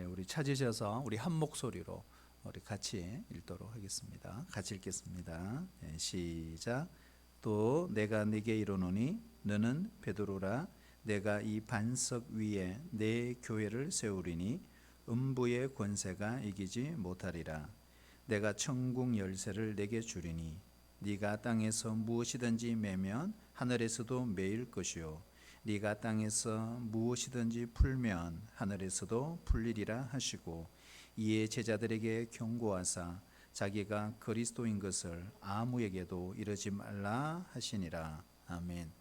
우리 찾으셔서 우리 한 목소리로 우리 같이 읽도록 하겠습니다. 같이 읽겠습니다. 시작. 또 내가 네게 이르노니 너는 베드로라. 내가 이 반석 위에 내 교회를 세우리니 음부의 권세가 이기지 못하리라. 내가 천국 열쇠를 내게 주리니 네가 땅에서 무엇이든지 매면 하늘에서도 매일 것이요 네가 땅에서 무엇이든지 풀면 하늘에서도 풀리리라 하시고, 이에 제자들에게 경고하사 자기가 그리스도인 것을 아무에게도 이르지 말라 하시니라. 아멘.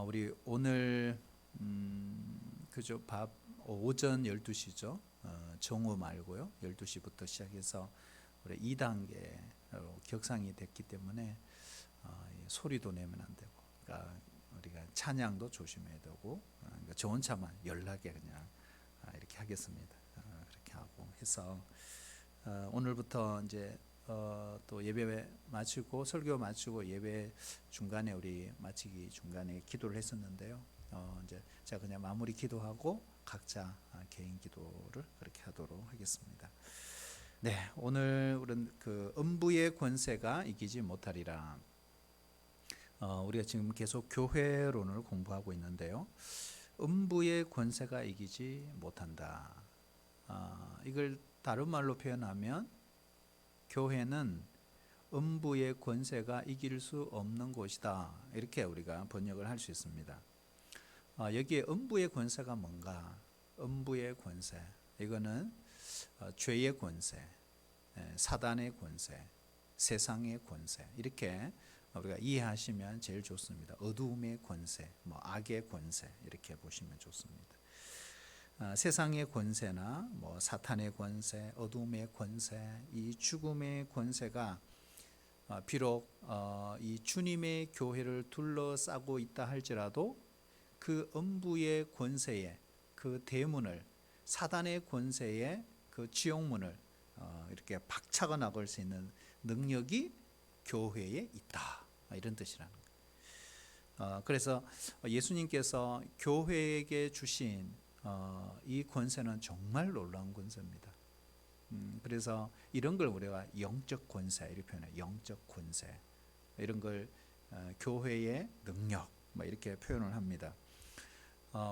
우리 오늘 그죠? 오전 12시죠. 정오 말고요. 12시부터 시작해서 우리 2단계로 격상이 됐기 때문에 소리도 내면 안 되고, 그러니까 우리가 찬양도 조심해야 되고, 그러니까 저 혼자만 연락에 그냥 이렇게 하겠습니다. 그렇게 하고 해서 오늘부터 이제 또 예배 마치고 설교 마치고 예배 중간에 우리 마치기 중간에 기도를 했었는데요. 이제 제가 그냥 마무리 기도하고 각자 개인 기도를 그렇게 하도록 하겠습니다. 네, 오늘 우리는 그 음부의 권세가 이기지 못하리라. 우리가 지금 계속 교회론을 공부하고 있는데요. 음부의 권세가 이기지 못한다. 이걸 다른 말로 표현하면 교회는 음부의 권세가 이길 수 없는 곳이다. 이렇게 우리가 번역을 할 수 있습니다. 여기에 음부의 권세가 뭔가? 음부의 권세, 이거는 죄의 권세, 사단의 권세, 세상의 권세, 이렇게 우리가 이해하시면 제일 좋습니다. 어두움의 권세, 악의 권세, 이렇게 보시면 좋습니다. 세상의 권세나 사탄의 권세, 어두움의 권세, 이 죽음의 권세가 비록 이 주님의 교회를 둘러싸고 있다 할지라도 그 음부의 권세의 그 대문을, 사단의 권세의 그 지옥문을 이렇게 박차고 나갈 수 있는 능력이 교회에 있다, 이런 뜻이라는 거예요. 그래서 예수님께서 교회에게 주신 이 권세는 정말 놀라운 권세입니다. 그래서 이런 걸 우리가 영적 권세 이렇게 표현해요. 영적 권세, 이런 걸 교회의 능력 이렇게 표현을 합니다.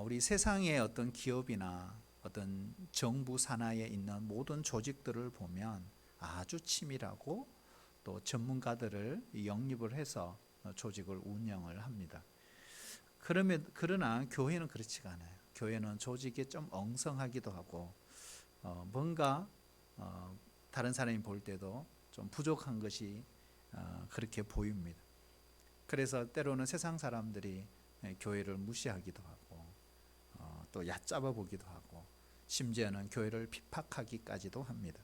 우리 세상의 어떤 기업이나 어떤 정부 산하에 있는 모든 조직들을 보면 아주 치밀하고 또 전문가들을 영입을 해서 조직을 운영을 합니다. 그러나 교회는 그렇지가 않아요. 교회는 조직이 좀 엉성하기도 하고 뭔가 다른 사람이 볼 때도 좀 부족한 것이 그렇게 보입니다. 그래서 때로는 세상 사람들이 교회를 무시하기도 하고 또 얕잡아 보기도 하고 심지어는 교회를 핍박하기까지도 합니다.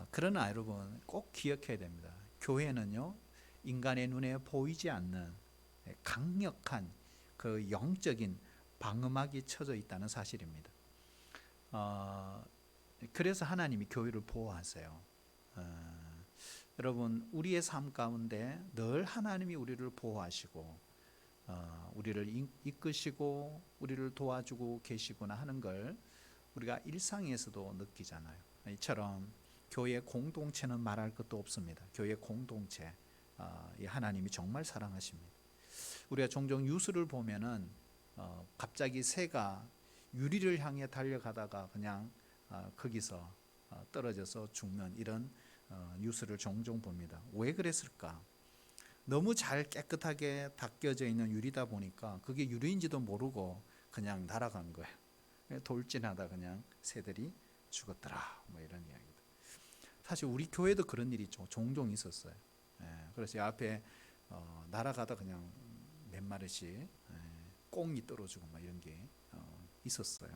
그러나 여러분 꼭 기억해야 됩니다. 교회는요, 인간의 눈에 보이지 않는 강력한 그 영적인 방음막이 쳐져 있다는 사실입니다. 그래서 하나님이 교회를 보호하세요. 여러분, 우리의 삶 가운데 늘 하나님이 우리를 보호하시고 우리를 이끄시고 우리를 도와주고 계시구나 하는 걸 우리가 일상에서도 느끼잖아요. 이처럼 교회 공동체는 말할 것도 없습니다. 교회 공동체, 하나님이 정말 사랑하십니다. 우리가 종종 뉴스를 보면은 갑자기 새가 유리를 향해 달려가다가 그냥 거기서 떨어져서 죽는 이런 뉴스를 종종 봅니다. 왜 그랬을까? 너무 잘 깨끗하게 닦여져 있는 유리다 보니까 그게 유리인지도 모르고 그냥 날아간 거예요. 돌진하다 그냥 새들이 죽었더라, 이런 이야기다. 사실 우리 교회도 그런 일이 종종 있었어요. 그래서 앞에 날아가다 그냥 몇 마리씩 꽁이 떨어지고 이런 게 있었어요.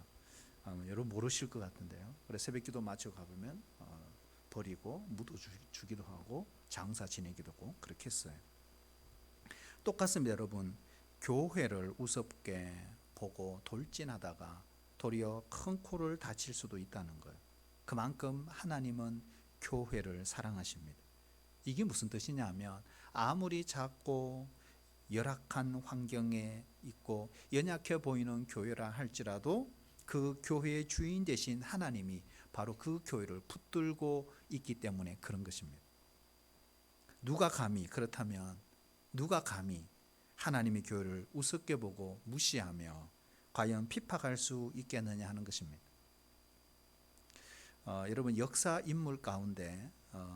여러분 모르실 것 같은데요. 그래서 새벽기도 마치고 가보면 버리고 묻어주기도 하고 장사 지내기도 하고 그렇게 했어요. 똑같습니다, 여러분. 교회를 우습게 보고 돌진하다가 도리어 큰 코를 다칠 수도 있다는 거예요. 그만큼 하나님은 교회를 사랑하십니다. 이게 무슨 뜻이냐면 아무리 작고 열악한 환경에 있고 연약해 보이는 교회라 할지라도 그 교회의 주인 되신 하나님이 바로 그 교회를 붙들고 있기 때문에 그런 것입니다. 그렇다면 누가 감히 하나님의 교회를 우습게 보고 무시하며 과연 핍박할 수 있겠느냐 하는 것입니다. 여러분, 역사 인물 가운데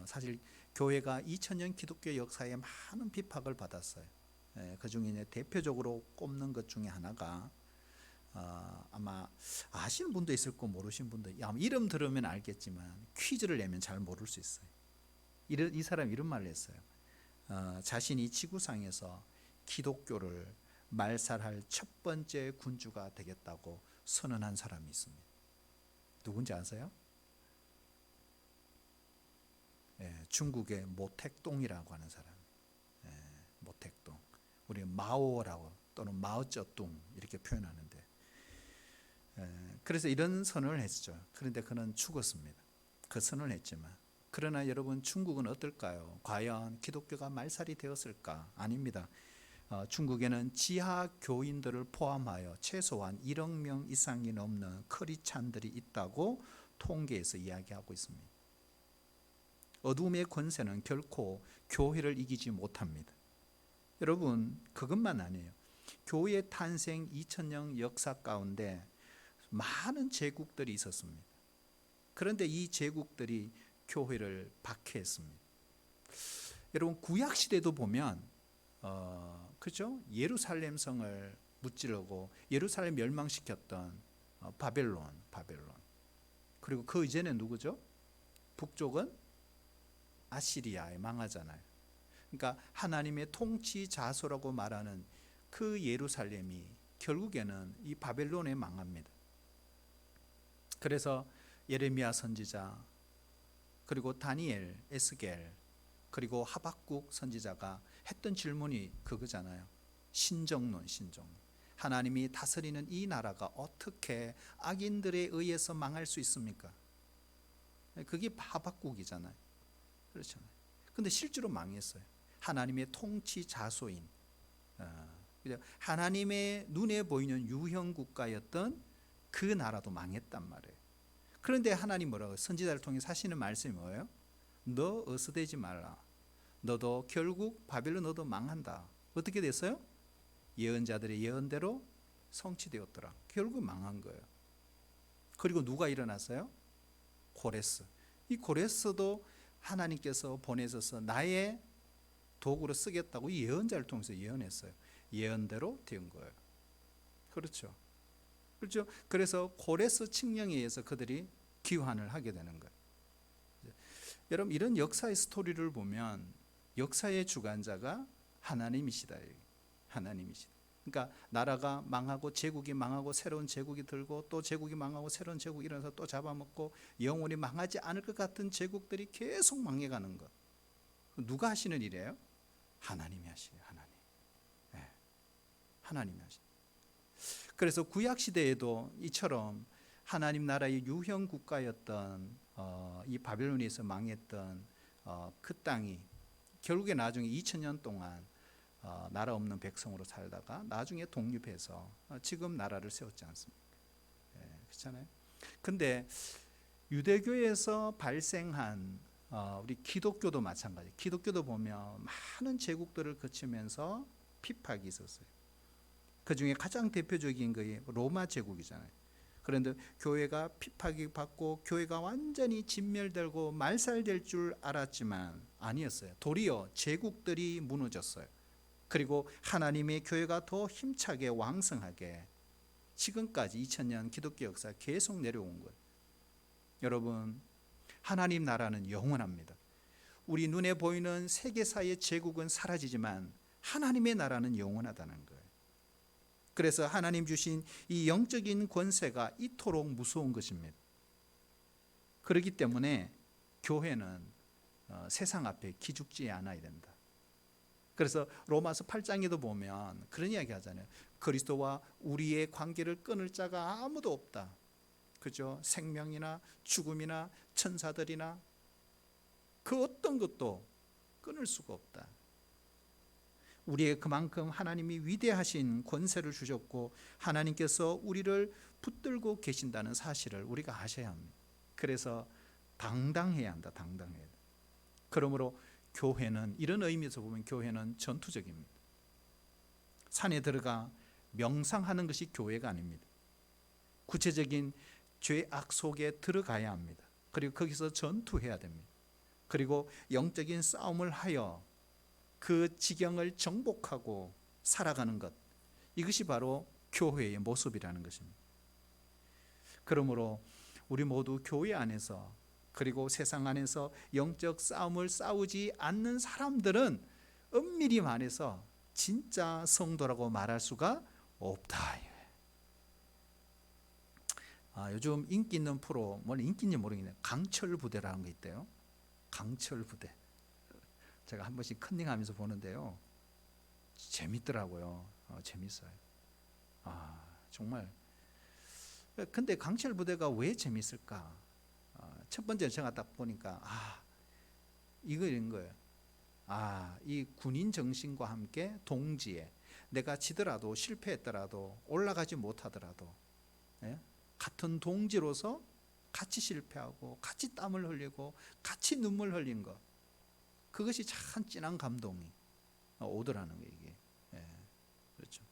사실 교회가 2000년 기독교 역사에 많은 핍박을 받았어요. 그 중에 대표적으로 꼽는 것 중에 하나가 아마 아시는 분도 있을 거고 모르시는 분도, 이름 들으면 알겠지만 퀴즈를 내면 잘 모를 수 있어요. 이 사람 이런 말을 했어요. 자신이 지구상에서 기독교를 말살할 첫 번째 군주가 되겠다고 선언한 사람이 있습니다. 누군지 아세요? 중국의 모택동이라고 하는 사람. 모택동. 우리 마오라고 또는 마오쩌둥 이렇게 표현하는데, 그래서 이런 선언을 했죠. 그런데 그는 죽었습니다. 그 선언을 했지만, 그러나 여러분, 중국은 어떨까요? 과연 기독교가 말살이 되었을까? 아닙니다. 중국에는 지하 교인들을 포함하여 최소한 1억 명 이상이 넘는 크리스찬들이 있다고 통계에서 이야기하고 있습니다. 어둠의 권세는 결코 교회를 이기지 못합니다. 여러분, 그것만 아니에요. 교회 탄생 2000년 역사 가운데 많은 제국들이 있었습니다. 그런데 이 제국들이 교회를 박해했습니다. 여러분, 구약 시대도 보면 그렇죠? 예루살렘 성을 무찌르고 예루살렘 멸망시켰던 바벨론. 그리고 그 이전에 누구죠? 북쪽은 아시리아에 망하잖아요. 그러니까 하나님의 통치 자소라고 말하는 그 예루살렘이 결국에는 이 바벨론에 망합니다. 그래서 예레미야 선지자, 그리고 다니엘, 에스겔, 그리고 하박국 선지자가 했던 질문이 그거잖아요. 신정론. 하나님이 다스리는 이 나라가 어떻게 악인들에 의해서 망할 수 있습니까? 그게 하박국이잖아요. 그렇잖아요. 근데 실제로 망했어요. 하나님의 통치 자소인, 하나님의 눈에 보이는 유형 국가였던 그 나라도 망했단 말이에요. 그런데 하나님 뭐라고, 선지자를 통해 하시는 말씀이 뭐예요? 너 어스대지 말라. 너도 결국 바벨론 너도 망한다. 어떻게 됐어요? 예언자들의 예언대로 성취되었더라. 결국 망한 거예요. 그리고 누가 일어났어요? 고레스. 이 고레스도 하나님께서 보내셔서 나의 도구로 쓰겠다고 이 예언자를 통해서 예언했어요. 예언대로 된 거예요. 그렇죠. 그래서 고레스 칙령에 의해서 그들이 귀환을 하게 되는 거예요. 여러분, 이런 역사의 스토리를 보면 역사의 주관자가 하나님이시다. 하나님이시다. 그러니까 나라가 망하고 제국이 망하고 새로운 제국이 들고 또 제국이 망하고 새로운 제국이 일어나서 또 잡아먹고 영원히 망하지 않을 것 같은 제국들이 계속 망해가는 것. 누가 하시는 일이에요? 하나님이 하시는, 하나님. 하나님이 하시는. 그래서 구약 시대에도 이처럼 하나님 나라의 유형 국가였던 이 바벨론에서 망했던 그 땅이 결국에 나중에 2000년 동안 나라 없는 백성으로 살다가 나중에 독립해서 지금 나라를 세웠지 않습니까? 그렇잖아요. 근데 유대교에서 발생한 우리 기독교도 마찬가지. 기독교도 보면 많은 제국들을 거치면서 핍박이 있었어요. 그 중에 가장 대표적인 것이 로마 제국이잖아요. 그런데 교회가 핍박이 받고 교회가 완전히 진멸되고 말살될 줄 알았지만 아니었어요. 도리어 제국들이 무너졌어요. 그리고 하나님의 교회가 더 힘차게 왕성하게 지금까지 2000년 기독교 역사 계속 내려온 거예요. 여러분, 하나님 나라는 영원합니다. 우리 눈에 보이는 세계사의 제국은 사라지지만 하나님의 나라는 영원하다는 거예요. 그래서 하나님 주신 이 영적인 권세가 이토록 무서운 것입니다. 그렇기 때문에 교회는 세상 앞에 기죽지 않아야 된다. 그래서 로마서 8장에도 보면 그런 이야기 하잖아요. 그리스도와 우리의 관계를 끊을 자가 아무도 없다. 그죠? 생명이나 죽음이나 천사들이나 그 어떤 것도 끊을 수가 없다. 우리의 그만큼 하나님이 위대하신 권세를 주셨고 하나님께서 우리를 붙들고 계신다는 사실을 우리가 아셔야 합니다. 그래서 당당해야 한다. 당당해야 한다. 그러므로 교회는 이런 의미에서 보면 교회는 전투적입니다. 산에 들어가 명상하는 것이 교회가 아닙니다. 구체적인 죄악 속에 들어가야 합니다. 그리고 거기서 전투해야 됩니다. 그리고 영적인 싸움을 하여 그 지경을 정복하고 살아가는 것, 이것이 바로 교회의 모습이라는 것입니다. 그러므로 우리 모두 교회 안에서 그리고 세상 안에서 영적 싸움을 싸우지 않는 사람들은 엄밀히 말해서 진짜 성도라고 말할 수가 없다. 요즘 인기 있는 프로, 뭘 인기인지 모르겠네요. 강철 부대라는 게 있대요. 강철 부대. 제가 한 번씩 컨닝하면서 보는데요, 재밌더라고요. 재밌어요. 정말. 근데 강철 부대가 왜 재밌을까? 첫 번째 제가 딱 보니까 이런 거예요. 이 군인 정신과 함께 동지에 내가 지더라도 실패했더라도 올라가지 못하더라도 같은 동지로서 같이 실패하고 같이 땀을 흘리고 같이 눈물 흘린 것, 그것이 참 진한 감동이 오더라는 거예요. 이게. 그렇죠.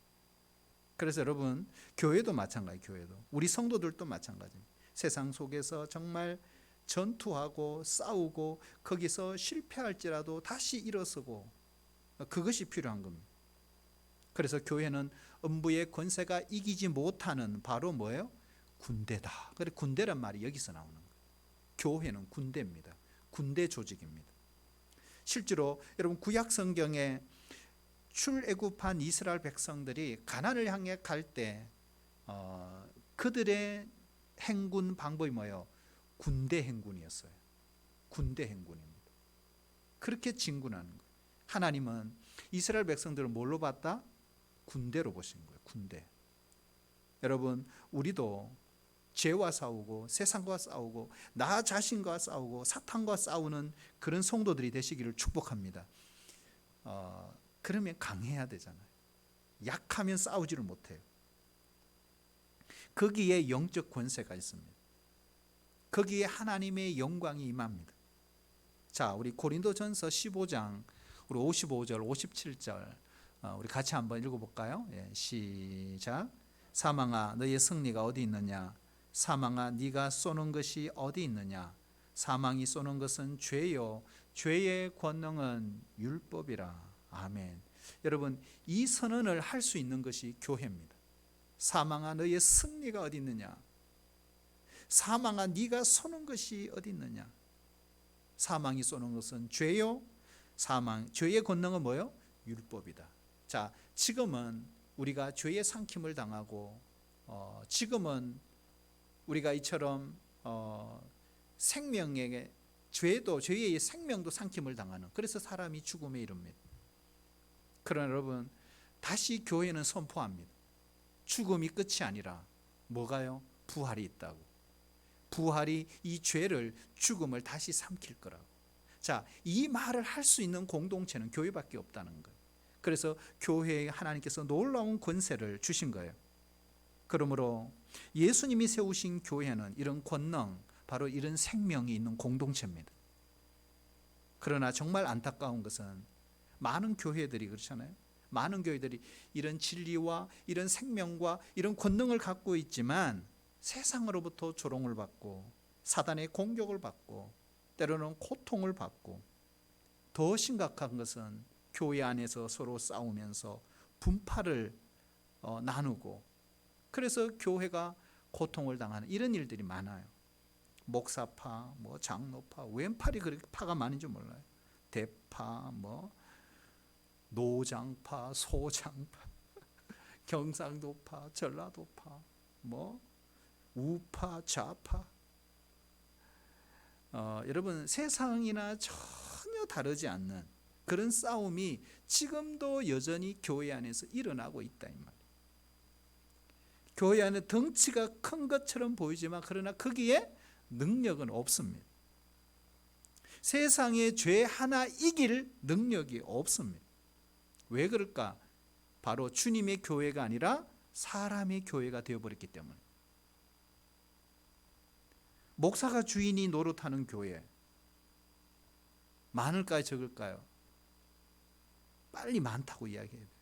그래서 여러분, 교회도 마찬가지. 교회도 우리 성도들도 마찬가지입니다. 세상 속에서 정말 전투하고 싸우고 거기서 실패할지라도 다시 일어서고, 그것이 필요한 겁니다. 그래서 교회는 음부의 권세가 이기지 못하는 바로 뭐예요? 군대다. 그래, 군대란 말이 여기서 나오는 거예요. 교회는 군대입니다. 군대 조직입니다. 실제로 여러분, 구약 성경에 출애굽한 이스라엘 백성들이 가나안을 향해 갈 때 그들의 행군 방법이 뭐예요? 군대 행군이었어요. 군대 행군입니다. 그렇게 진군하는 거예요. 하나님은 이스라엘 백성들을 뭘로 봤다? 군대로 보신 거예요. 군대. 여러분, 우리도 죄와 싸우고 세상과 싸우고 나 자신과 싸우고 사탄과 싸우는 그런 성도들이 되시기를 축복합니다. 그러면 강해야 되잖아요. 약하면 싸우지를 못해요. 거기에 영적 권세가 있습니다. 거기에 하나님의 영광이 임합니다. 자, 우리 고린도전서 15장 우리 55절 57절 우리 같이 한번 읽어볼까요? 시작. 사망아, 너의 승리가 어디 있느냐? 사망아, 네가 쏘는 것이 어디 있느냐? 사망이 쏘는 것은 죄요, 죄의 권능은 율법이라. 아멘. 여러분, 이 선언을 할 수 있는 것이 교회입니다. 사망아, 너의 승리가 어디 있느냐? 사망아, 네가 쏘는 것이 어디 있느냐? 사망이 쏘는 것은 죄요, 죄의 권능은 뭐요? 율법이다. 자, 지금은 우리가 죄의 삼킴을 당하고 지금은 우리가 이처럼 생명에게 죄의 생명도 삼킴을 당하는, 그래서 사람이 죽음에 이릅니다. 그러나 여러분, 다시 교회는 선포합니다. 죽음이 끝이 아니라 뭐가요? 부활이 있다고. 부활이 이 죄를, 죽음을 다시 삼킬 거라고. 자, 이 말을 할 수 있는 공동체는 교회밖에 없다는 거예요. 그래서 교회에 하나님께서 놀라운 권세를 주신 거예요. 그러므로 예수님이 세우신 교회는 이런 권능, 바로 이런 생명이 있는 공동체입니다. 그러나 정말 안타까운 것은 많은 교회들이 그렇잖아요. 많은 교회들이 이런 진리와 이런 생명과 이런 권능을 갖고 있지만 세상으로부터 조롱을 받고 사단의 공격을 받고 때로는 고통을 받고, 더 심각한 것은 교회 안에서 서로 싸우면서 분파를 나누고, 그래서 교회가 고통을 당하는 이런 일들이 많아요. 목사파, 장로파, 왼팔이 그렇게 파가 많은지 몰라요. 대파, 노장파, 소장파, 경상도파, 전라도파, 우파, 좌파. 여러분, 세상이나 전혀 다르지 않는 그런 싸움이 지금도 여전히 교회 안에서 일어나고 있다 이 말이에요. 교회 안에 덩치가 큰 것처럼 보이지만 그러나 거기에 능력은 없습니다. 세상의 죄 하나 이길 능력이 없습니다. 왜 그럴까? 바로 주님의 교회가 아니라 사람의 교회가 되어버렸기 때문에. 목사가 주인이 노릇하는 교회 많을까요, 적을까요? 빨리 많다고 이야기해야 돼요.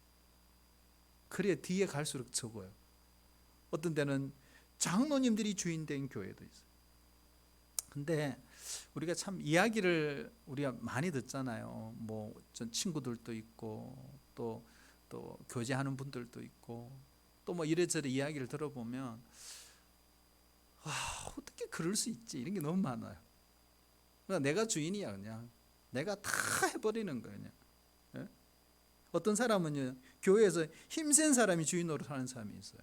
그래야 뒤에 갈수록 적어요. 어떤 때는 장로님들이 주인 된 교회도 있어요. 근데 우리가 참 이야기를 우리가 많이 듣잖아요. 뭐 전 친구들도 있고 또 교제하는 분들도 있고 또 뭐 이래저래 이야기를 들어보면 어떻게 그럴 수 있지? 이런 게 너무 많아요. 그러니까 내가 주인이야, 그냥 내가 다 해버리는 거예요. 그냥. 예? 어떤 사람은요, 교회에서 힘센 사람이 주인 노릇하는 사람이 있어요.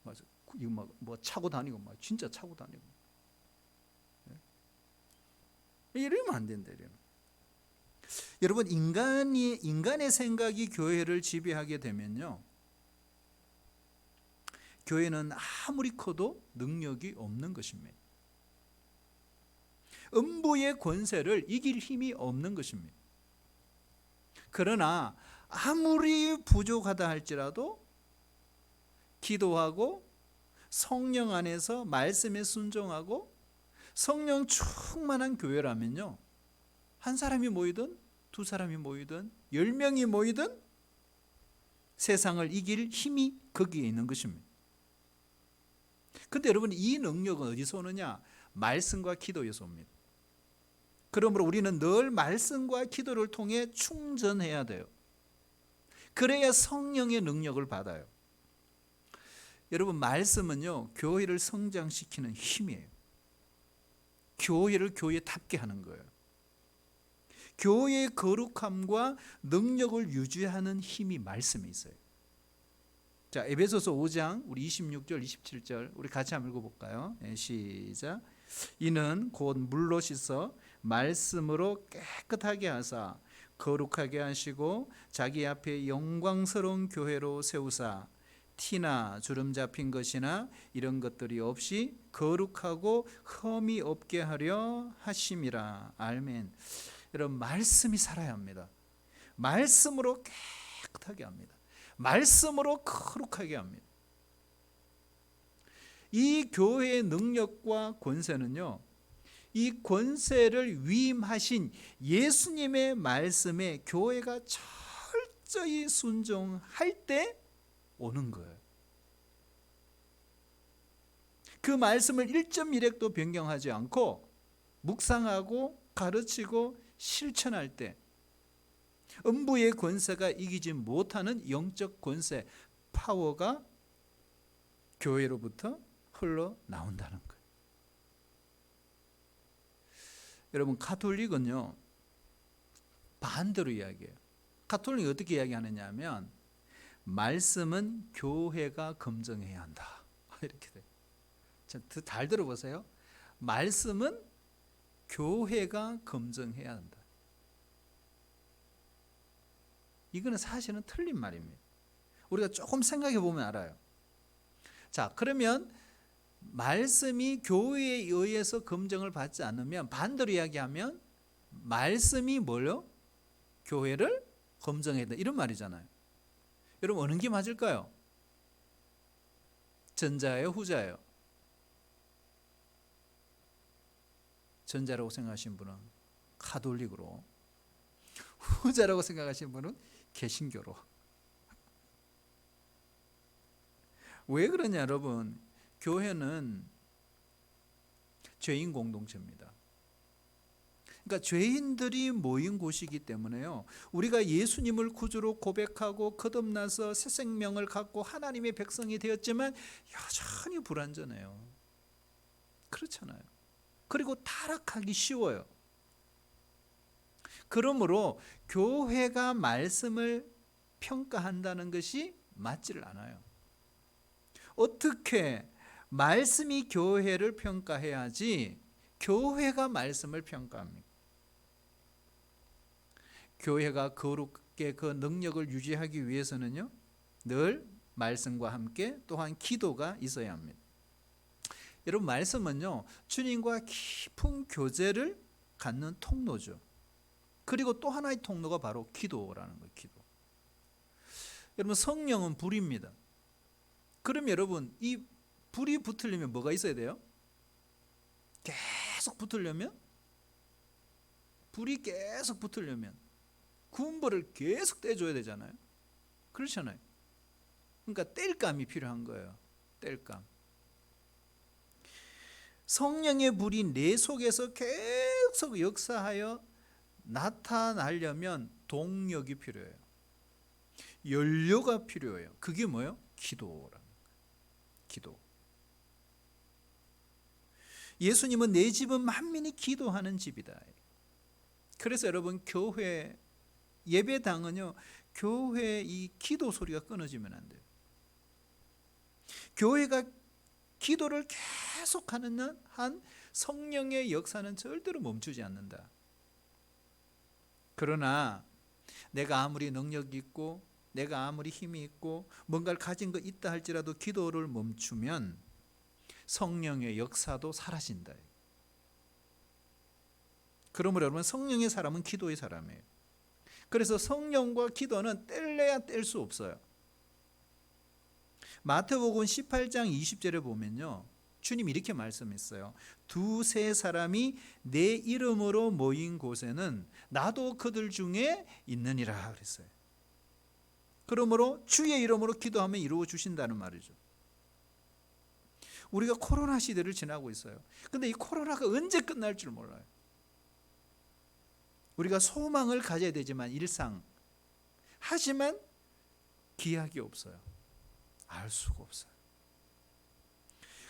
맞아, 이거 뭐 차고 다니고 막 진짜 차고 다니고. 예? 이러면 안 된다. 이러면. 여러분, 인간의 생각이 교회를 지배하게 되면요, 교회는 아무리 커도 능력이 없는 것입니다. 음부의 권세를 이길 힘이 없는 것입니다. 그러나 아무리 부족하다 할지라도 기도하고 성령 안에서 말씀에 순종하고 성령 충만한 교회라면요, 한 사람이 모이든 두 사람이 모이든 10명이 모이든 세상을 이길 힘이 거기에 있는 것입니다. 근데 여러분, 이 능력은 어디서 오느냐? 말씀과 기도에서 옵니다. 그러므로 우리는 늘 말씀과 기도를 통해 충전해야 돼요. 그래야 성령의 능력을 받아요. 여러분, 말씀은요, 교회를 성장시키는 힘이에요. 교회를 교회답게 하는 거예요. 교회의 거룩함과 능력을 유지하는 힘이 말씀에 있어요. 자, 에베소서 5장 우리 26절 27절 우리 같이 한번 읽어볼까요? 시작. 이는 곧 물로 씻어 말씀으로 깨끗하게 하사 거룩하게 하시고 자기 앞에 영광스러운 교회로 세우사 티나 주름 잡힌 것이나 이런 것들이 없이 거룩하고 흠이 없게 하려 하심이라. 아멘. 여러분, 말씀이 살아야 합니다. 말씀으로 깨끗하게 합니다. 말씀으로 거룩하게 합니다. 이 교회의 능력과 권세는요, 이 권세를 위임하신 예수님의 말씀에 교회가 철저히 순종할 때 오는 거예요. 그 말씀을 1.1획도 변경하지 않고 묵상하고 가르치고 실천할 때 음부의 권세가 이기지 못하는 영적 권세, 파워가 교회로부터 흘러나온다는 거예요. 여러분, 가톨릭은요, 반대로 이야기해요. 가톨릭이 어떻게 이야기하느냐 하면 말씀은 교회가 검증해야 한다. 이렇게 돼요. 잘 들어보세요. 말씀은 교회가 검증해야 한다. 이거는 사실은 틀린 말입니다. 우리가 조금 생각해 보면 알아요. 자, 그러면 말씀이 교회에 의해서 검증을 받지 않으면, 반대로 이야기하면 말씀이 뭐요? 교회를 검증해야 된다, 이런 말이잖아요. 여러분, 어느 게 맞을까요? 전자예요, 후자예요? 전자라고 생각하시는 분은 가톨릭으로, 후자라고 생각하시는 분은 개신교로. 왜 그러냐, 여러분? 교회는 죄인 공동체입니다. 그러니까 죄인들이 모인 곳이기 때문에요, 우리가 예수님을 구주로 고백하고 거듭나서 새 생명을 갖고 하나님의 백성이 되었지만 여전히 불완전해요. 그렇잖아요. 그리고 타락하기 쉬워요. 그러므로 교회가 말씀을 평가한다는 것이 맞지를 않아요. 어떻게 말씀이 교회를 평가해야지 교회가 말씀을 평가합니까? 교회가 거룩게 그 능력을 유지하기 위해서는요, 늘 말씀과 함께 또한 기도가 있어야 합니다. 여러분, 말씀은요, 주님과 깊은 교제를 갖는 통로죠. 그리고 또 하나의 통로가 바로 기도라는 거예요. 기도. 여러분, 성령은 불입니다. 그럼 여러분, 이 불이 붙으려면 뭐가 있어야 돼요? 계속 붙으려면, 불이 계속 붙으려면 군불을 계속 떼줘야 되잖아요. 그렇잖아요. 그러니까 뗄감이 필요한 거예요. 뗄감. 성령의 불이 내 속에서 계속 역사하여 나타나려면 동력이 필요해요. 연료가 필요해요. 그게 뭐예요? 기도라는 거예요. 기도. 예수님은 내 집은 만민이 기도하는 집이다. 그래서 여러분, 교회 예배당은요, 교회 이 기도 소리가 끊어지면 안 돼요. 교회가 기도를 계속하는 한 성령의 역사는 절대로 멈추지 않는다. 그러나 내가 아무리 능력이 있고 내가 아무리 힘이 있고 뭔가를 가진 거 있다 할지라도 기도를 멈추면 성령의 역사도 사라진다. 그러므로 여러분, 성령의 사람은 기도의 사람이에요. 그래서 성령과 기도는 뗄래야 뗄 수 없어요. 마태복음 18장 20절에 보면요, 주님이 이렇게 말씀했어요. 두세 사람이 내 이름으로 모인 곳에는 나도 그들 중에 있느니라 그랬어요. 그러므로 주의 이름으로 기도하면 이루어 주신다는 말이죠. 우리가 코로나 시대를 지나고 있어요. 근데 이 코로나가 언제 끝날 줄 몰라요. 우리가 소망을 가져야 되지만 일상, 하지만 기약이 없어요. 알 수가 없어요.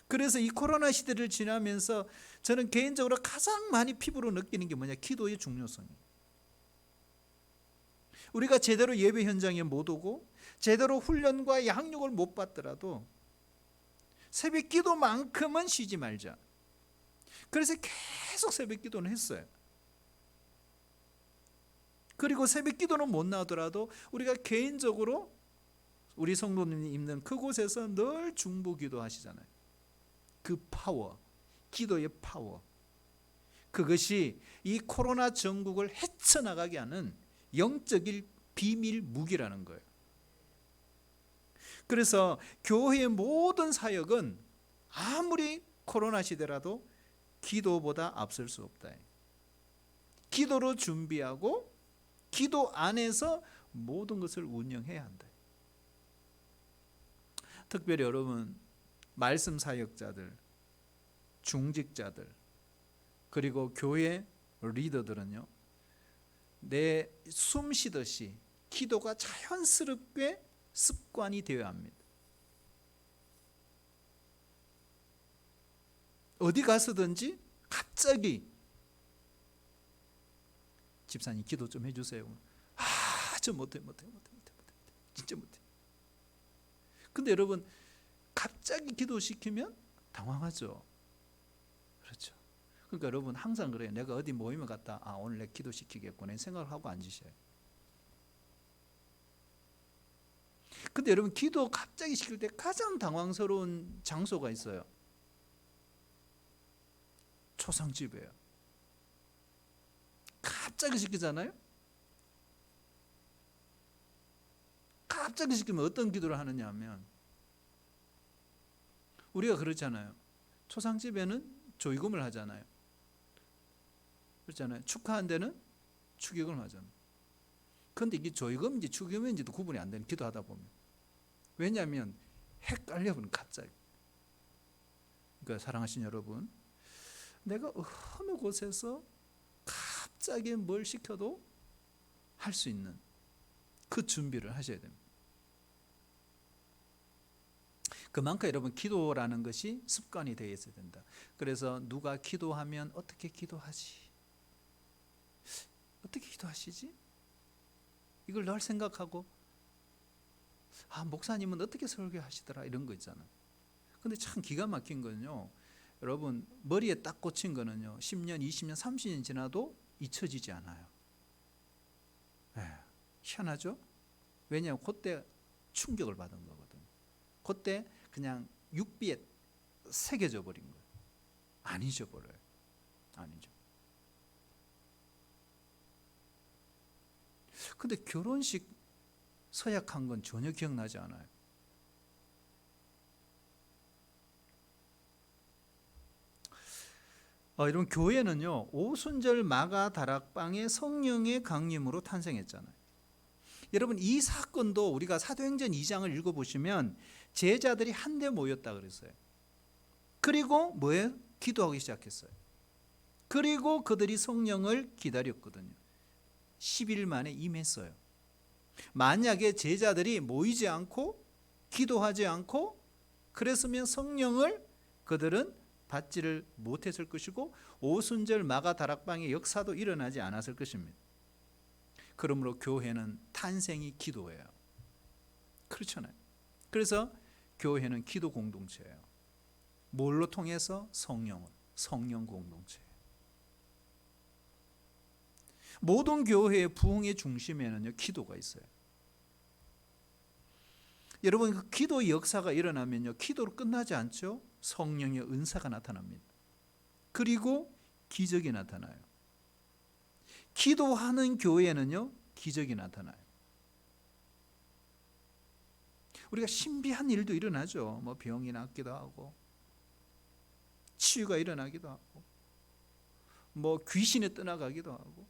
그래서 이 코로나 시대를 지나면서 저는 개인적으로 가장 많이 피부로 느끼는 게 뭐냐, 기도의 중요성이에요. 우리가 제대로 예배 현장에 못 오고 제대로 훈련과 양육을 못 받더라도 새벽 기도만큼은 쉬지 말자. 그래서 계속 새벽 기도는 했어요. 그리고 새벽 기도는 못 나오더라도 우리가 개인적으로 우리 성도님이 있는 그곳에서 늘 중보 기도하시잖아요. 그 파워, 기도의 파워, 그것이 이 코로나 전국을 헤쳐나가게 하는 영적인 비밀 무기라는 거예요. 그래서 교회의 모든 사역은 아무리 코로나 시대라도 기도보다 앞설 수 없다. 기도로 준비하고 기도 안에서 모든 것을 운영해야 한다. 특별히 여러분, 말씀 사역자들, 중직자들, 그리고 교회 리더들은요, 내 숨 쉬듯이 기도가 자연스럽게 습관이 되어야 합니다. 어디 가서든지 갑자기 집사님 기도 좀 해주세요. 저 못해. 진짜 못해. 근데 여러분, 갑자기 기도시키면 당황하죠. 그렇죠. 그러니까 여러분, 항상 그래요. 내가 어디 모임에 갔다, 오늘 내 기도시키겠구나 생각을 하고 앉으셔요. 근데 여러분, 기도 갑자기 시킬 때 가장 당황스러운 장소가 있어요. 초상집이에요. 갑자기 시키잖아요. 갑자기 시키면 어떤 기도를 하느냐 하면, 우리가 그렇잖아요. 초상집에는 조의금을 하잖아요. 그렇잖아요. 축하한 데는 축의금을 하잖아요. 그런데 이게 조의금인지 축의금인지도 구분이 안 되는, 기도하다 보면. 왜냐하면 헷갈려버리는, 갑자기. 그러니까 사랑하신 여러분, 내가 어느 곳에서 갑자기 뭘 시켜도 할 수 있는 그 준비를 하셔야 됩니다. 그만큼 여러분, 기도라는 것이 습관이 되어 있어야 된다. 그래서 누가 기도하면 어떻게 기도하지? 어떻게 기도하시지? 이걸 늘 생각하고, 목사님은 어떻게 설교하시더라, 이런 거 있잖아요. 근데 참 기가 막힌 건요, 여러분, 머리에 딱 꽂힌 거는요, 10년, 20년, 30년 지나도 잊혀지지 않아요. 희한하죠? 왜냐하면 그때 충격을 받은 거거든요. 그때 그냥 육비에 새겨져 버린 거예요. 안 잊어버려요. 안 잊어. 근데 결혼식 서약한 건 전혀 기억나지 않아요. 여러분, 교회는요, 오순절 마가 다락방의 성령의 강림으로 탄생했잖아요. 여러분, 이 사건도 우리가 사도행전 2장을 읽어보시면 제자들이 한데 모였다 그랬어요. 그리고 뭐예요? 기도하기 시작했어요. 그리고 그들이 성령을 기다렸거든요. 10일 만에 임했어요. 만약에 제자들이 모이지 않고 기도하지 않고 그랬으면 성령을 그들은 받지를 못했을 것이고 오순절 마가 다락방의 역사도 일어나지 않았을 것입니다. 그러므로 교회는 탄생이 기도예요. 그렇잖아요. 그래서 교회는 기도 공동체예요. 뭘로 통해서? 성령 공동체예요. 모든 교회의 부흥의 중심에는요, 기도가 있어요. 여러분, 그 기도의 역사가 일어나면요, 기도로 끝나지 않죠. 성령의 은사가 나타납니다. 그리고 기적이 나타나요. 기도하는 교회에는요, 기적이 나타나요. 우리가 신비한 일도 일어나죠. 뭐 병이 낫기도 하고, 치유가 일어나기도 하고, 뭐 귀신이 떠나가기도 하고,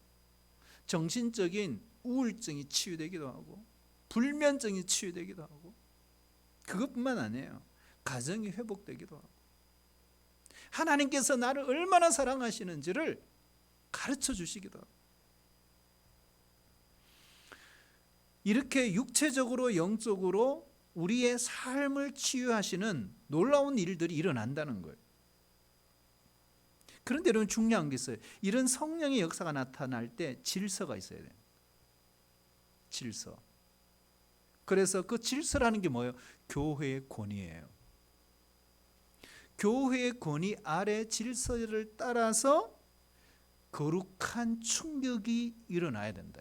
정신적인 우울증이 치유되기도 하고, 불면증이 치유되기도 하고, 그것뿐만 아니에요. 가정이 회복되기도 하고, 하나님께서 나를 얼마나 사랑하시는지를 가르쳐 주시기도 하고, 이렇게 육체적으로 영적으로 우리의 삶을 치유하시는 놀라운 일들이 일어난다는 거예요. 그런데 여러분, 중요한 게 있어요. 이런 성령의 역사가 나타날 때 질서가 있어야 돼요. 질서. 그래서 그 질서라는 게 뭐예요? 교회의 권위예요. 교회의 권위 아래 질서를 따라서 거룩한 충격이 일어나야 된다.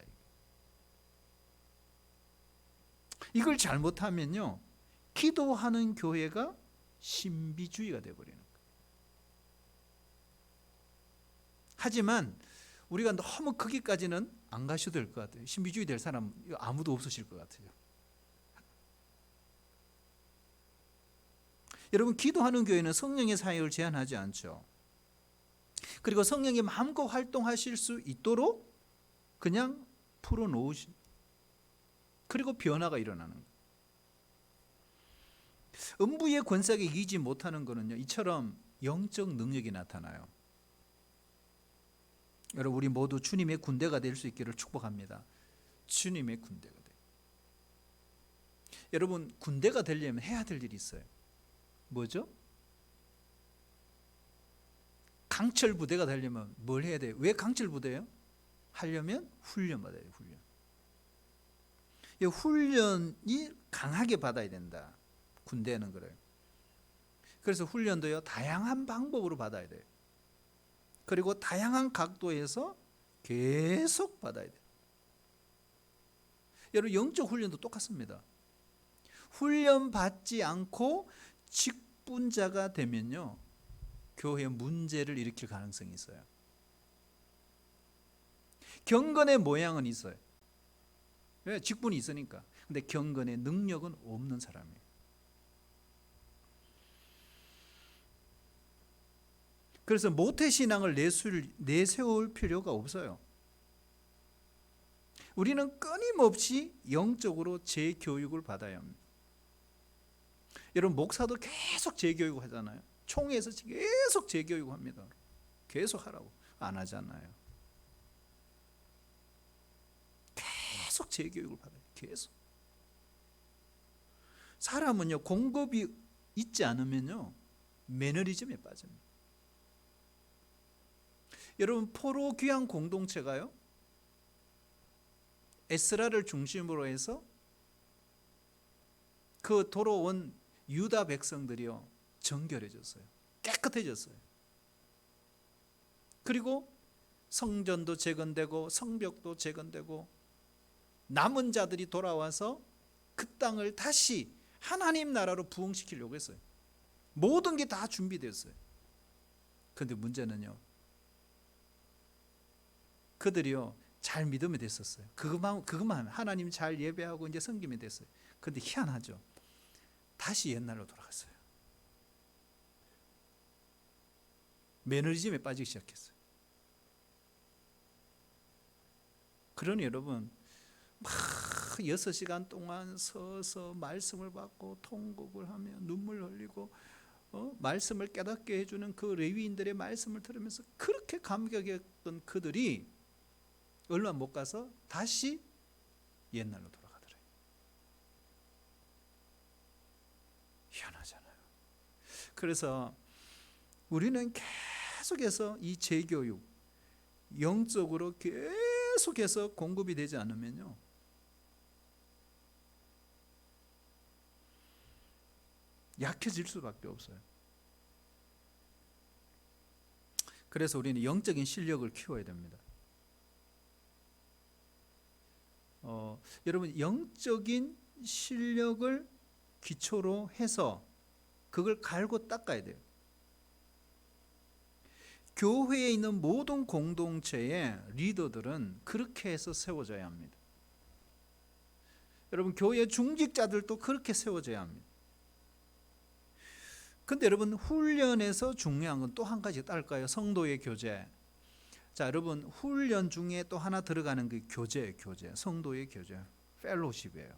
이걸 잘못하면요, 기도하는 교회가 신비주의가 되어버리는 거예요. 하지만 우리가 너무 거기까지는 안 가셔도 될 것 같아요. 신비주의 될 사람 아무도 없으실 것 같아요. 여러분, 기도하는 교회는 성령의 사역을 제한하지 않죠. 그리고 성령이 마음껏 활동하실 수 있도록 그냥 풀어놓으시. 그리고 변화가 일어나는 거예요. 음부의 권세에 이기지 못하는 것은요, 이처럼 영적 능력이 나타나요. 여러분, 우리 모두 주님의 군대가 될 수 있기를 축복합니다. 주님의 군대가 돼. 여러분, 군대가 되려면 해야 될 일이 있어요. 뭐죠? 강철 부대가 되려면 뭘 해야 돼요? 왜 강철 부대예요? 하려면 훈련 받아야 돼요. 이 훈련이 강하게 받아야 된다. 군대는 그래요. 그래서 훈련도요, 다양한 방법으로 받아야 돼요. 그리고 다양한 각도에서 계속 받아야 돼요. 여러분, 영적 훈련도 똑같습니다. 훈련 받지 않고 직분자가 되면요, 교회에 문제를 일으킬 가능성이 있어요. 경건의 모양은 있어요. 왜? 직분이 있으니까. 근데 경건의 능력은 없는 사람이에요. 그래서 모태신앙을 내세울 필요가 없어요. 우리는 끊임없이 영적으로 재교육을 받아야 합니다. 여러분, 목사도 계속 재교육 하잖아요. 총회에서 계속 재교육 합니다. 계속 하라고. 안 하잖아요. 계속 재교육을 받아요. 계속. 사람은요, 공급이 있지 않으면요, 매너리즘에 빠집니다. 여러분, 포로 귀환 공동체가요, 에스라를 중심으로 해서 그 돌아온 유다 백성들이요, 정결해졌어요. 깨끗해졌어요. 그리고 성전도 재건되고 성벽도 재건되고 남은 자들이 돌아와서 그 땅을 다시 하나님 나라로 부흥시키려고 했어요. 모든 게 다 준비됐어요. 그런데 문제는요, 그들이요, 잘 믿으면 됐었어요. 그것만 하나님 잘 예배하고 이제 섬기면 됐어요. 그런데 희한하죠. 다시 옛날로 돌아갔어요. 매너리즘에 빠지기 시작했어요. 그러니 여러분 막 6시간 동안 서서 말씀을 받고 통곡을 하며 눈물 흘리고 말씀을 깨닫게 해주는 그 레위인들의 말씀을 들으면서 그렇게 감격했던 그들이 얼마 못 가서 다시 옛날로 돌아가더래요. 희한하잖아요. 그래서 우리는 계속해서 이 재교육, 영적으로 계속해서 공급이 되지 않으면요, 약해질 수밖에 없어요. 그래서 우리는 영적인 실력을 키워야 됩니다. 여러분, 영적인 실력을 기초로 해서 그걸 갈고 닦아야 돼요. 교회에 있는 모든 공동체의 리더들은 그렇게 해서 세워져야 합니다. 여러분, 교회 중직자들도 그렇게 세워져야 합니다. 근데 여러분, 훈련에서 중요한 건 또 한 가지 딸까요? 성도의 교제. 자, 여러분, 훈련 중에 또 하나 들어가는 그 교제예요. 교제. 성도의 교제. 펠로십이에요.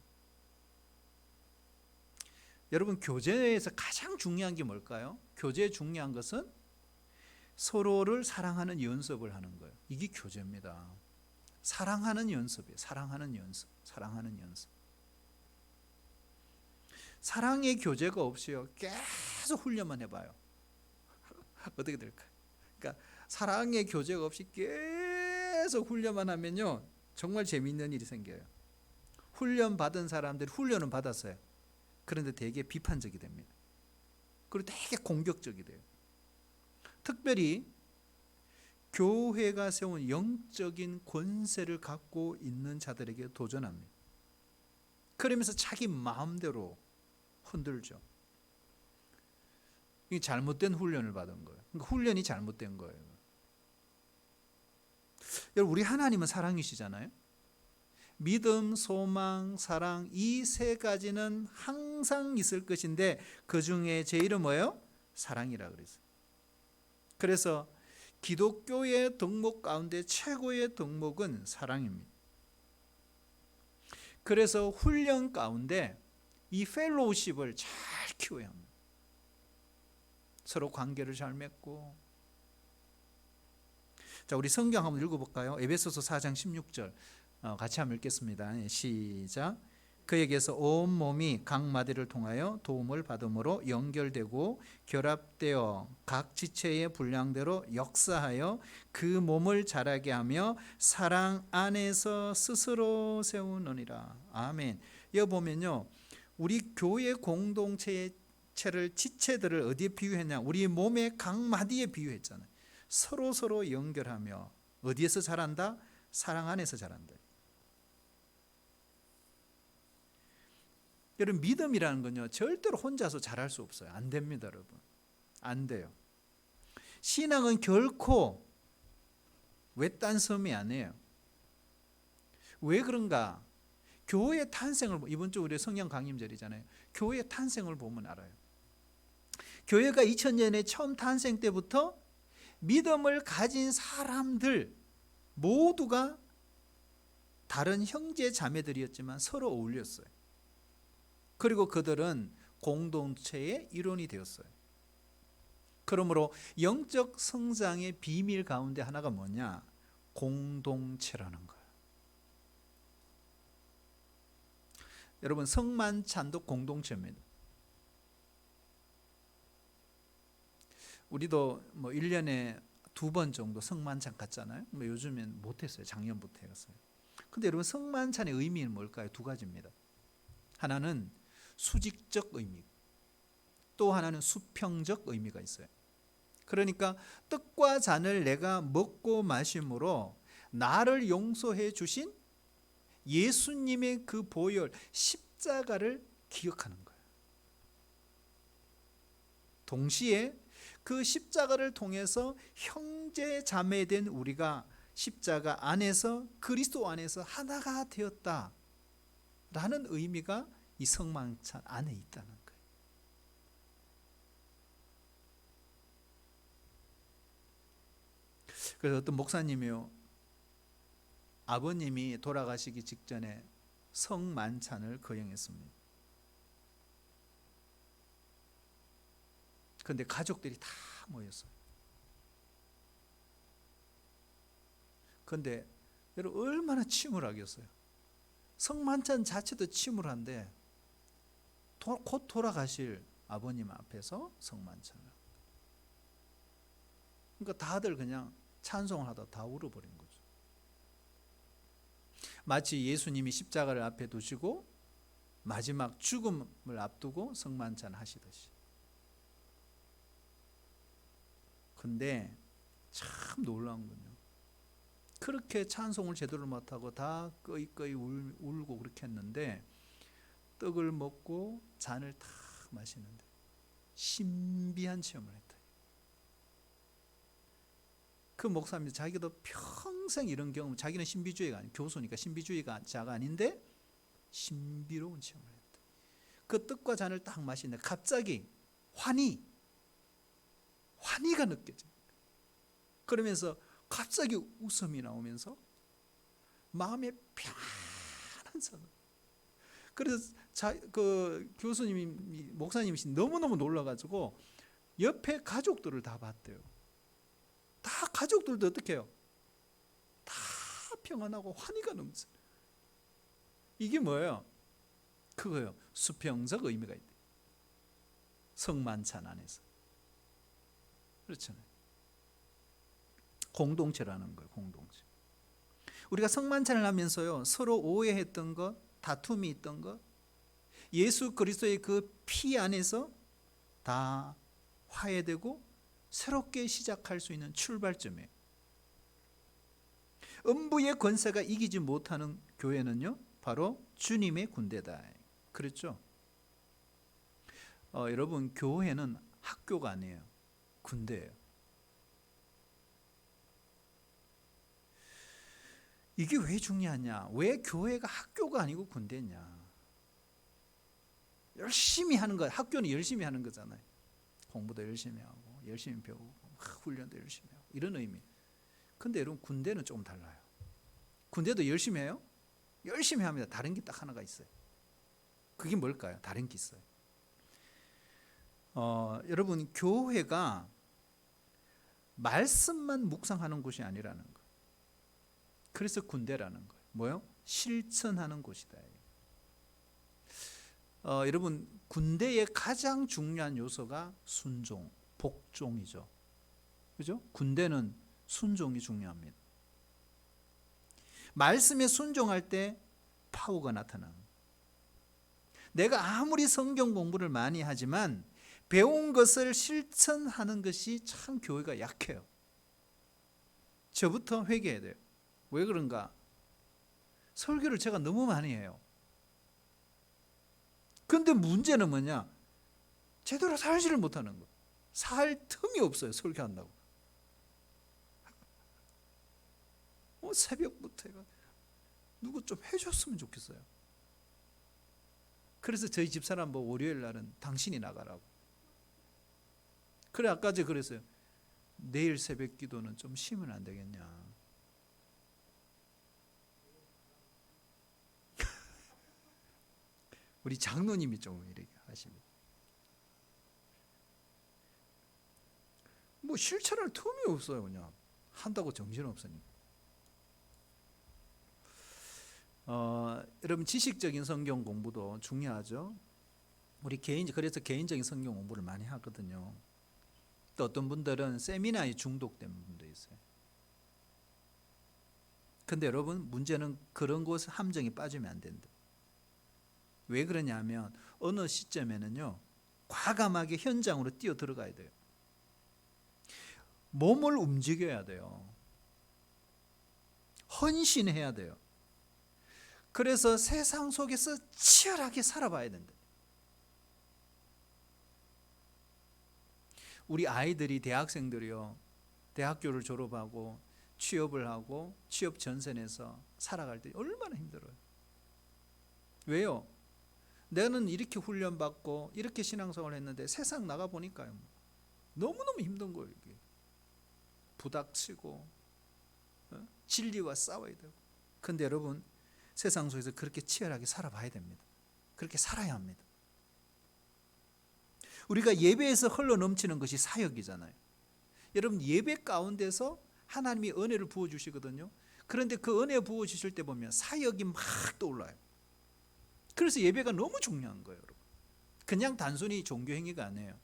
여러분, 교제에서 가장 중요한 게 뭘까요? 교제에 중요한 것은 서로를 사랑하는 연습을 하는 거예요. 이게 교제입니다. 사랑하는 연습이에요. 사랑하는 연습. 사랑하는 연습. 사랑의 교제가 없이요, 계속 훈련만 해봐요. 어떻게 될까요? 그러니까 사랑의 교제가 없이 계속 훈련만 하면요, 정말 재미있는 일이 생겨요. 훈련 받은 사람들이 훈련은 받았어요. 그런데 되게 비판적이 됩니다. 그리고 되게 공격적이 돼요. 특별히 교회가 세운 영적인 권세를 갖고 있는 자들에게 도전합니다. 그러면서 자기 마음대로 흔들죠. 이게 잘못된 훈련을 받은 거예요. 그러니까 훈련이 잘못된 거예요. 여러분, 우리 하나님은 사랑이시잖아요. 믿음, 소망, 사랑, 이 세 가지는 항상 있을 것인데 그 중에 제일은 뭐예요? 사랑이라 그랬어요. 그래서 기독교의 덕목 가운데 최고의 덕목은 사랑입니다. 그래서 훈련 가운데 이 펠로우십을 잘 키워야 합니다. 서로 관계를 잘 맺고. 자, 우리 성경 한번 읽어볼까요? 에베소서 4장 16절 같이 한번 읽겠습니다. 시작. 그에게서 온 몸이 각 마디를 통하여 도움을 받음으로 연결되고 결합되어 각 지체의 분량대로 역사하여 그 몸을 자라게 하며 사랑 안에서 스스로 세우느니라. 아멘. 여기 보면요, 우리 교회 공동체를 지체들을 어디에 비유했냐? 우리 몸의 각 마디에 비유했잖아요. 서로 연결하며 어디에서 자란다? 사랑 안에서 자란다. 여러분, 믿음이라는 건요, 절대로 혼자서 잘할 수 없어요. 안 됩니다, 여러분. 안 돼요. 신앙은 결코 외딴 섬이 아니에요. 왜 그런가? 교회의 탄생을, 이번 주 우리 성령 강림절이잖아요. 교회의 탄생을 보면 알아요. 교회가 2000년에 처음 탄생 때부터 믿음을 가진 사람들 모두가 다른 형제 자매들이었지만 서로 어울렸어요. 그리고 그들은 공동체의 일원이 되었어요. 그러므로 영적 성장의 비밀 가운데 하나가 뭐냐? 공동체라는 거예요. 여러분, 성만찬도 공동체입니다. 우리도 뭐 1년에 2번 정도 성만찬 갔잖아요. 뭐 요즘엔 못했어요. 작년부터 했어요. 근데 여러분, 성만찬의 의미는 뭘까요? 2가지입니다. 하나는 수직적 의미, 또 하나는 수평적 의미가 있어요. 그러니까 떡과 잔을 내가 먹고 마심으로 나를 용서해 주신 예수님의 그 보혈 십자가를 기억하는 거예요. 동시에 그 십자가를 통해서 형제 자매된 우리가 십자가 안에서 그리스도 안에서 하나가 되었다 라는 의미가 이 성만찬 안에 있다는 거예요. 그래서 어떤 목사님이요, 아버님이 돌아가시기 직전에 성만찬을 거행했습니다. 그런데 가족들이 다 모였어요. 그런데 여러분 얼마나 침울하겠어요. 성만찬 자체도 침울한데 곧 돌아가실 아버님 앞에서 성만찬을. 그러니까 다들 그냥 찬송을 하다 다 울어버린 거죠. 마치 예수님이 십자가를 앞에 두시고 마지막 죽음을 앞두고 성만찬 하시듯이. 근데 참 놀라운 건요, 그렇게 찬송을 제대로 못하고 다 꺼이꺼이 울고 그렇게 했는데 떡을 먹고 잔을 탁 마시는데 신비한 체험을 했다. 그 목사님 자기도 평생 이런 경험, 자기는 신비주의가 아니, 교수니까 신비주의자가 아닌데 신비로운 체험을 했다. 그 떡과 잔을 딱 마시는데 갑자기 환희가 느껴져요. 그러면서 갑자기 웃음이 나오면서 마음에 편안한 상황. 그래서 그 교수님이, 목사님이 너무너무 놀라가지고 옆에 가족들을 다 봤대요. 다 가족들도 어떻게 해요? 다 평안하고 환희가 넘쳐요. 이게 뭐예요? 그거예요. 수평적 의미가 있대. 성만찬 안에서. 그렇잖아요. 공동체라는 거예요. 공동체. 우리가 성만찬을 하면서요, 서로 오해했던 것, 다툼이 있던 것, 예수 그리스도의 그 피 안에서 다 화해되고 새롭게 시작할 수 있는 출발점이에요. 음부의 권세가 이기지 못하는 교회는요, 바로 주님의 군대다. 그렇죠? 여러분, 교회는 학교가 아니에요. 군대예요. 이게 왜 중요하냐? 왜 교회가 학교가 아니고 군대냐? 열심히 하는 거, 학교는 열심히 하는 거잖아요. 공부도 열심히 하고 열심히 배우고 훈련도 열심히 하고 이런 의미. 근데 여러분, 군대는 조금 달라요. 군대도 열심히 해요? 열심히 합니다. 다른 게 딱 하나가 있어요. 그게 뭘까요? 다른 게 있어요. 여러분, 교회가 말씀만 묵상하는 곳이 아니라는 거예요. 그래서 군대라는 거예요. 뭐요? 실천하는 곳이다. 여러분, 군대의 가장 중요한 요소가 순종, 복종이죠. 그죠? 군대는 순종이 중요합니다. 말씀에 순종할 때 파워가 나타납니다. 내가 아무리 성경 공부를 많이 하지만 배운 것을 실천하는 것이 참 교회가 약해요. 저부터 회개해야 돼요. 왜 그런가? 설교를 제가 너무 많이 해요. 근데 문제는 뭐냐? 제대로 살지를 못하는 거예요. 살 틈이 없어요. 설교한다고. 새벽부터 해가 누구 좀 해줬으면 좋겠어요. 그래서 저희 집사람 월요일 날은 당신이 나가라고. 그래, 아까 제가 그랬어요. 내일 새벽 기도는 좀 쉬면 안 되겠냐. 우리 장로님이 좀 이렇게 하십니다. 실천할 틈이 없어요. 그냥 한다고 정신없으니까. 여러분, 지식적인 성경 공부도 중요하죠. 우리 그래서 개인적인 성경 공부를 많이 하거든요. 또 어떤 분들은 세미나에 중독된 분도 있어요. 근데 여러분, 문제는 그런 곳 함정에 빠지면 안 된다. 왜 그러냐면 어느 시점에는요, 과감하게 현장으로 뛰어 들어가야 돼요. 몸을 움직여야 돼요. 헌신해야 돼요. 그래서 세상 속에서 치열하게 살아봐야 된다. 우리 아이들이, 대학생들이요, 대학교를 졸업하고 취업을 하고 취업 전선에서 살아갈 때 얼마나 힘들어요. 왜요? 나는 이렇게 훈련받고 이렇게 신앙생활을 했는데 세상 나가보니까요, 너무너무 힘든 거예요. 이게 부닥치고 진리와 싸워야 되고. 근데 여러분, 세상 속에서 그렇게 치열하게 살아봐야 됩니다. 그렇게 살아야 합니다. 우리가 예배에서 흘러넘치는 것이 사역이잖아요. 여러분, 예배 가운데서 하나님이 은혜를 부어주시거든요. 그런데 그 은혜 부어주실 때 보면 사역이 막 떠올라요. 그래서 예배가 너무 중요한 거예요. 여러분, 그냥 단순히 종교행위가 아니에요.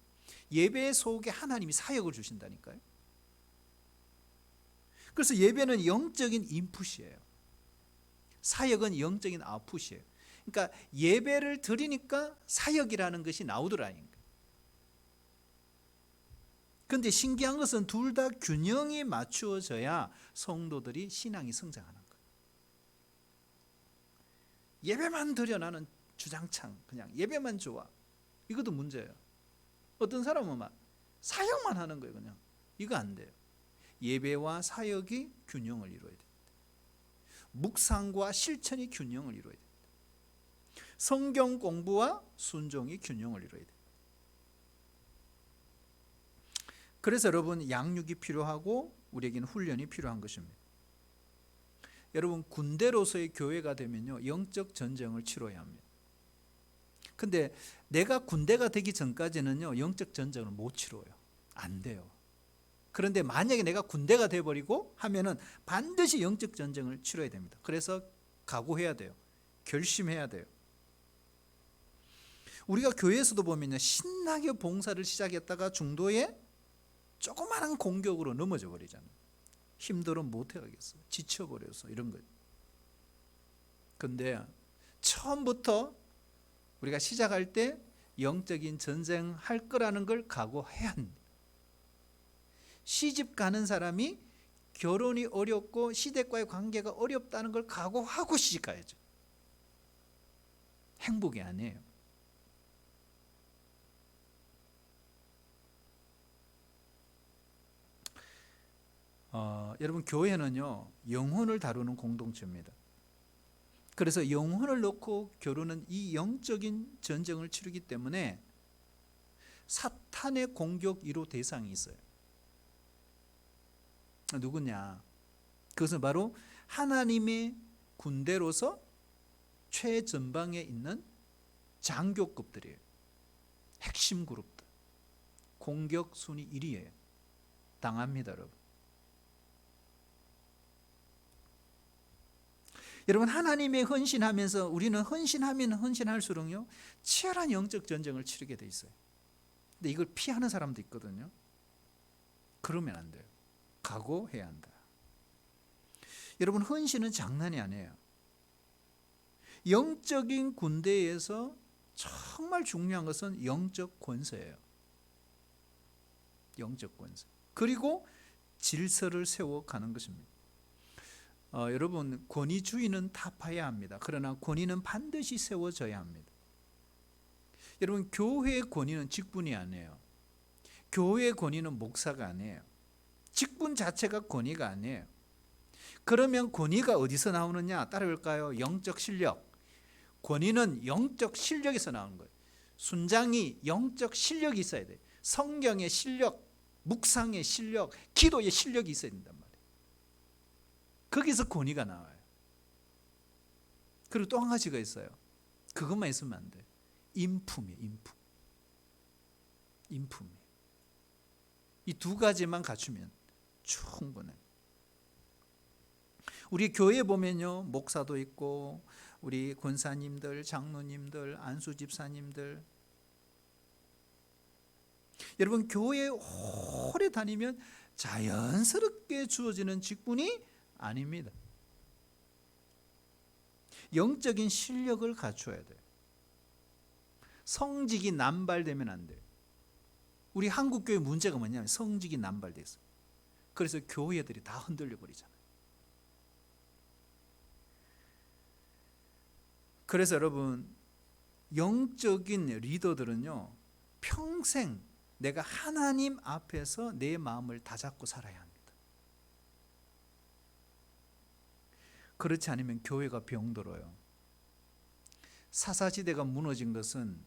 예배 속에 하나님이 사역을 주신다니까요. 그래서 예배는 영적인 인풋이에요. 사역은 영적인 아웃풋이에요. 그러니까 예배를 드리니까 사역이라는 것이 나오더라니까. 그런데 신기한 것은 둘 다 균형이 맞추어져야 성도들이 신앙이 성장하는 거예요. 예배만 드려 나는 주장창 그냥 예배만 좋아, 이것도 문제예요. 어떤 사람은 막 사역만 하는 거예요. 그냥 이거 안 돼요. 예배와 사역이 균형을 이루어야 돼요. 묵상과 실천이 균형을 이루어야 돼요. 성경 공부와 순종이 균형을 이루어야 돼요. 그래서 여러분, 양육이 필요하고 우리에게는 훈련이 필요한 것입니다. 여러분, 군대로서의 교회가 되면요, 영적 전쟁을 치러야 합니다. 근데 내가 군대가 되기 전까지는요, 영적 전쟁을 못 치러요. 안 돼요. 그런데 만약에 내가 군대가 돼버리고 하면은 반드시 영적 전쟁을 치러야 됩니다. 그래서 각오해야 돼요. 결심해야 돼요. 우리가 교회에서도 보면요, 신나게 봉사를 시작했다가 중도에 조그마한 공격으로 넘어져 버리잖아요. 힘들어 못 해가겠어, 지쳐버려서 이런 거예요. 근데 처음부터 우리가 시작할 때 영적인 전쟁 할 거라는 걸 각오해야 합니다. 시집 가는 사람이 결혼이 어렵고 시댁과의 관계가 어렵다는 걸 각오하고 시집 가야죠. 행복이 아니에요. 여러분, 교회는요, 영혼을 다루는 공동체입니다. 그래서 영혼을 놓고 결혼은 이 영적인 전쟁을 치르기 때문에 사탄의 공격 1호 대상이 있어요. 누구냐? 그것은 바로 하나님의 군대로서 최전방에 있는 장교급들이에요. 핵심 그룹들. 공격 순위 1위예요. 당합니다, 여러분. 여러분, 하나님의 헌신하면서 우리는 헌신하면 헌신할수록요, 치열한 영적 전쟁을 치르게 돼 있어요. 근데 이걸 피하는 사람도 있거든요. 그러면 안 돼요. 각오해야 한다. 여러분, 헌신은 장난이 아니에요. 영적인 군대에서 정말 중요한 것은 영적 권세예요. 영적 권세. 그리고 질서를 세워가는 것입니다. 여러분, 권위주의는 타파해야 합니다. 그러나 권위는 반드시 세워져야 합니다. 여러분, 교회의 권위는 직분이 아니에요. 교회의 권위는 목사가 아니에요. 직분 자체가 권위가 아니에요. 그러면 권위가 어디서 나오느냐? 따라볼까요? 영적 실력. 권위는 영적 실력에서 나오는 거예요. 순장이 영적 실력이 있어야 돼요. 성경의 실력, 묵상의 실력, 기도의 실력이 있어야 된단 말이에요. 거기서 권위가 나와요. 그리고 또 한 가지가 있어요. 그것만 있으면 안 돼요. 인품이에요. 인품. 인품이에요. 이 두 가지만 갖추면 충분해요. 우리 교회에 보면요, 목사도 있고 우리 권사님들, 장로님들, 안수 집사님들, 여러분, 교회에 오래 다니면 자연스럽게 주어지는 직분이 아닙니다. 영적인 실력을 갖춰야 돼요. 성직이 남발되면 안 돼요. 우리 한국교회 문제가 뭐냐면 성직이 남발됐어요. 그래서 교회들이 다 흔들려 버리잖아요. 그래서 여러분, 영적인 리더들은요, 평생 내가 하나님 앞에서 내 마음을 다잡고 살아야 합니다. 그렇지 않으면 교회가 병들어요. 사사시대가 무너진 것은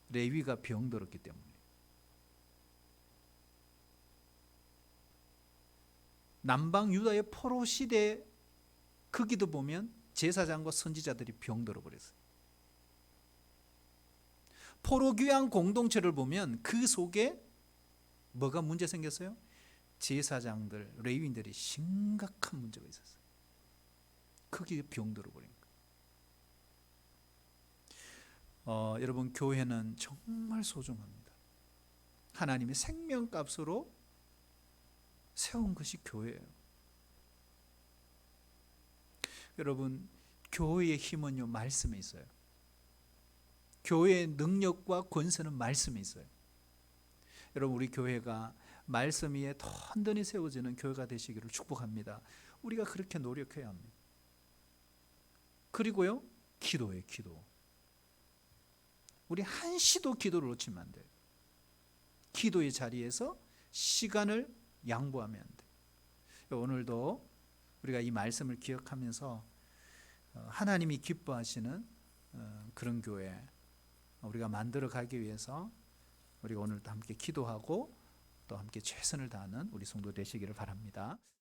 레위가 병들었기 때문에. 남방 유다의 포로 시대 거기도 보면 제사장과 선지자들이 병들어 버렸어요. 포로 귀환 공동체를 보면 그 속에 뭐가 문제 생겼어요? 제사장들, 레위인들이 심각한 문제가 있었어요. 거기에 병들어 버린 거예요. 여러분, 교회는 정말 소중합니다. 하나님의 생명값으로 세운 것이 교회예요. 여러분, 교회의 힘은요, 말씀에 있어요. 교회의 능력과 권세는 말씀에 있어요. 여러분, 우리 교회가 말씀 위에 든든히 세워지는 교회가 되시기를 축복합니다. 우리가 그렇게 노력해야 합니다. 그리고요, 기도예요, 기도. 우리 한시도 기도를 놓치면 안 돼요. 기도의 자리에서 시간을 양보하면 안 돼요. 오늘도 우리가 이 말씀을 기억하면서 하나님이 기뻐하시는 그런 교회 우리가 만들어 가기 위해서 우리가 오늘도 함께 기도하고 또 함께 최선을 다하는 우리 성도 되시기를 바랍니다.